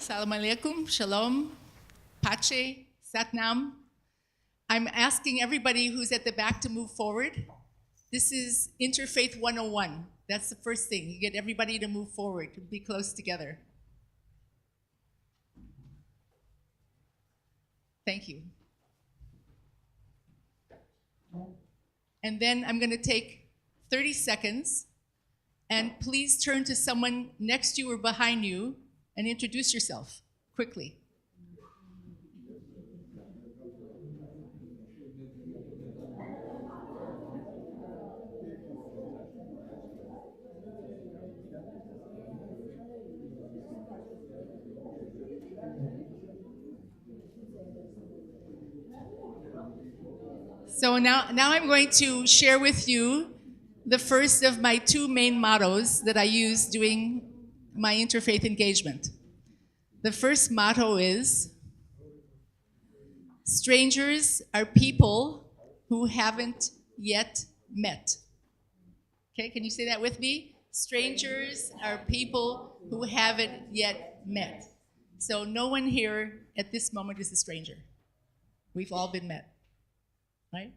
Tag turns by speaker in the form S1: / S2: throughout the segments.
S1: Salam alaikum, shalom, pache, satnam. I'm asking everybody who's at the back to move forward. This is Interfaith 101. That's the first thing. You get everybody to move forward, to be close together. Thank you. And then I'm going to take 30 seconds, and please turn to someone next to you or behind you and introduce yourself quickly. So now I'm going to share with you the first of my two main mottos that I use doing my interfaith engagement. The first motto is, strangers are people who haven't yet met. Okay, can you say that with me? Strangers are people who haven't yet met. So no one here at this moment is a stranger. We've all been met, right?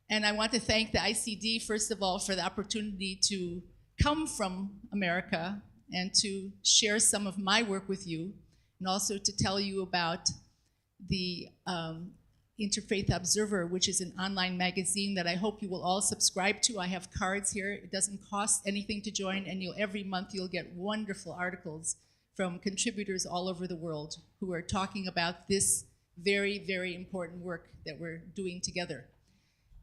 S1: And I want to thank the ICD, first of all, for the opportunity to come from America and to share some of my work with you, and also to tell you about the Interfaith Observer, which is an online magazine that I hope you will all subscribe to. I have cards here. It doesn't cost anything to join, and every month you'll get wonderful articles from contributors all over the world who are talking about this very, very important work that we're doing together.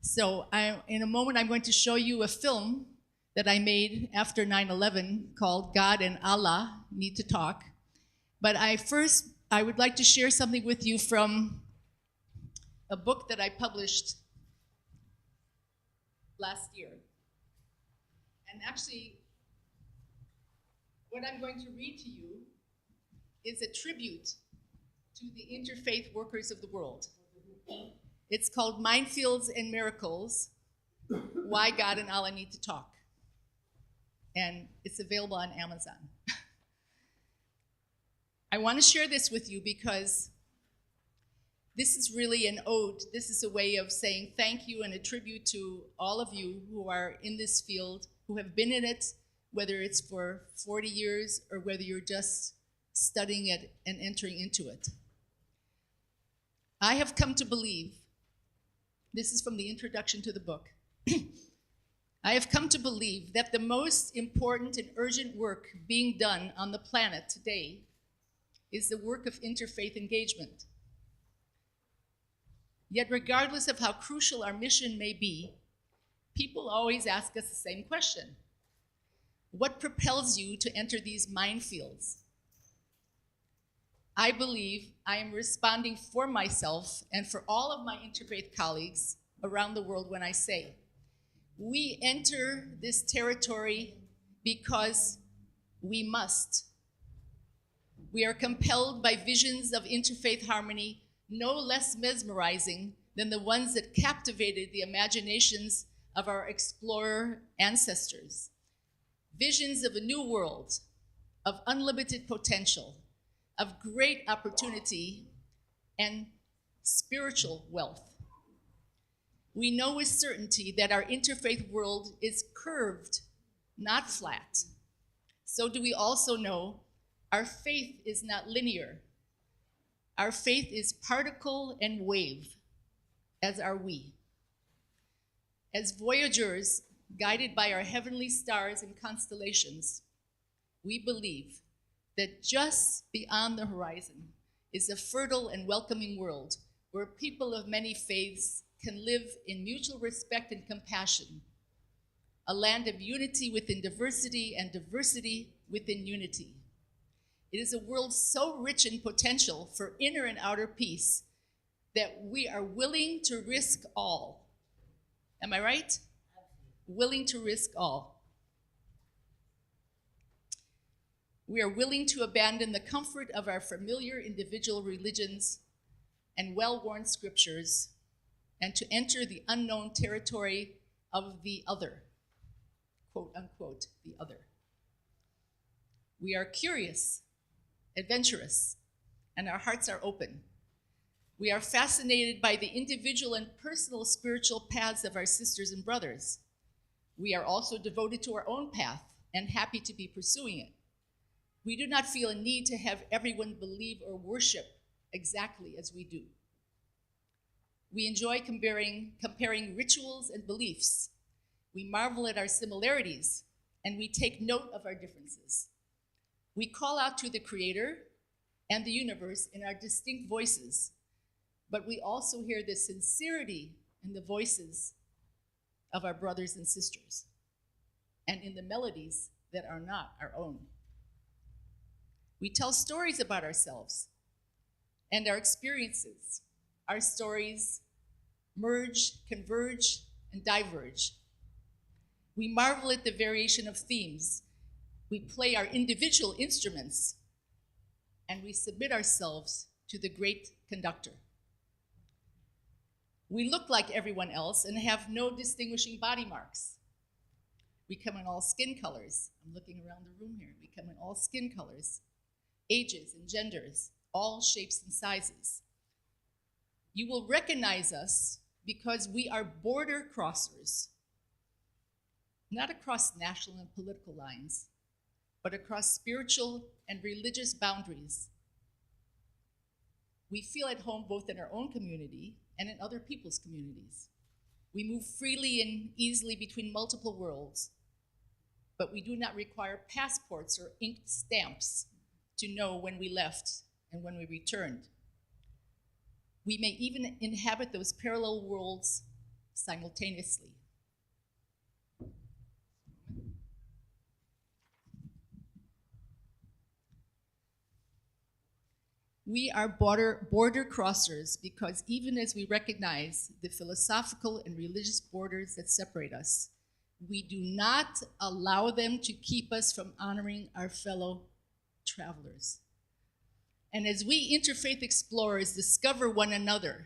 S1: So in a moment, I'm going to show you a film that I made after 9/11 called God and Allah Need to Talk. But I would like to share something with you from a book that I published last year. And actually, what I'm going to read to you is a tribute to the interfaith workers of the world. It's called Minefields and Miracles, Why God and Allah Need to Talk. And it's available on Amazon. I want to share this with you because this is really an ode. This is a way of saying thank you and a tribute to all of you who are in this field, who have been in it, whether it's for 40 years or whether you're just studying it and entering into it. I have come to believe, this is from the introduction to the book, I have come to believe that the most important and urgent work being done on the planet today is the work of interfaith engagement. Yet regardless of how crucial our mission may be, people always ask us the same question. What propels you to enter these minefields? I believe I am responding for myself and for all of my interfaith colleagues around the world when I say, we enter this territory because we must. We are compelled by visions of interfaith harmony no less mesmerizing than the ones that captivated the imaginations of our explorer ancestors. Visions of a new world, of unlimited potential, of great opportunity, and spiritual wealth. We know with certainty that our interfaith world is curved, not flat. So do we also know our faith is not linear. Our faith is particle and wave, as are we. As voyagers guided by our heavenly stars and constellations, we believe that just beyond the horizon is a fertile and welcoming world where people of many faiths can live in mutual respect and compassion, a land of unity within diversity and diversity within unity. It is a world so rich in potential for inner and outer peace that we are willing to risk all. Am I right? Willing to risk all. We are willing to abandon the comfort of our familiar individual religions and well-worn scriptures and to enter the unknown territory of the other, quote unquote, the other. We are curious adventurous, and our hearts are open. We are fascinated by the individual and personal spiritual paths of our sisters and brothers. We are also devoted to our own path and happy to be pursuing it. We do not feel a need to have everyone believe or worship exactly as we do. We enjoy comparing rituals and beliefs. We marvel at our similarities, and we take note of our differences. We call out to the Creator and the universe in our distinct voices, but we also hear the sincerity in the voices of our brothers and sisters, and in the melodies that are not our own. We tell stories about ourselves and our experiences. Our stories merge, converge, and diverge. We marvel at the variation of themes. We play our individual instruments, and we submit ourselves to the great conductor. We look like everyone else and have no distinguishing body marks. We come in all skin colors. I'm looking around the room here. We come in all skin colors, ages and genders, all shapes and sizes. You will recognize us because we are border crossers, not across national and political lines, but across spiritual and religious boundaries. We feel at home both in our own community and in other people's communities. We move freely and easily between multiple worlds, but we do not require passports or inked stamps to know when we left and when we returned. We may even inhabit those parallel worlds simultaneously. We are border crossers because even as we recognize the philosophical and religious borders that separate us, we do not allow them to keep us from honoring our fellow travelers. And as we interfaith explorers discover one another,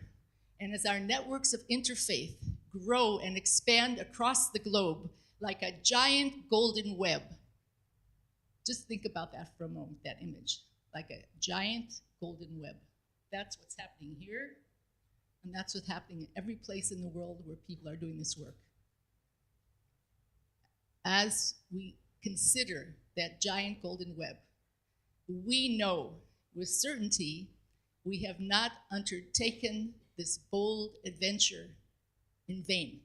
S1: and as our networks of interfaith grow and expand across the globe like a giant golden web, just think about that for a moment, that image, like a giant golden web. That's what's happening here, and that's what's happening in every place in the world where people are doing this work. As we consider that giant golden web, we know with certainty we have not undertaken this bold adventure in vain.